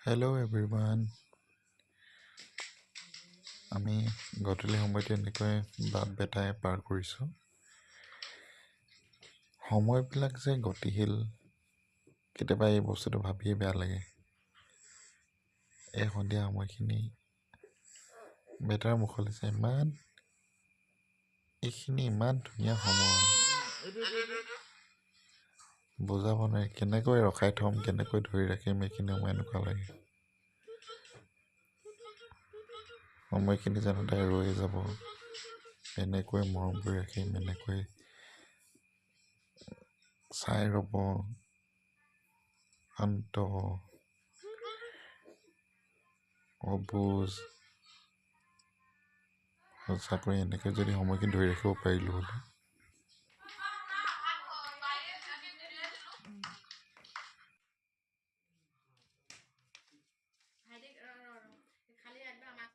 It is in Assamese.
Hello' everyone. আমি গধূলি সময়তে এনেকৈ বাট বেটাই পাৰ কৰিছোঁ। সময়বিলাক যে গতিশীল, কেতিয়াবা এই বস্তুটো ভাবিয়ে বেয়া লাগে। এই সন্ধিয়া সময়খিনি বেটাৰ মুখলৈ চাই এইখিনি ইমান ধুনীয়া সময়, বুজাব নোৱাৰি কেনেকৈ ৰখাই থ'ম, কেনেকৈ ধৰি ৰাখিম। এইখিনি সময় এনেকুৱা লাগে সময়খিনি জানো তাই ৰৈ যাব, এনেকৈ মৰম কৰি ৰাখিম, এনেকৈ চাই ৰ'ব, শান্ত অবুজ। সঁচাকৈ এনেকৈ যদি সময়খিনি ধৰি ৰাখিব পাৰিলোঁ হ'লে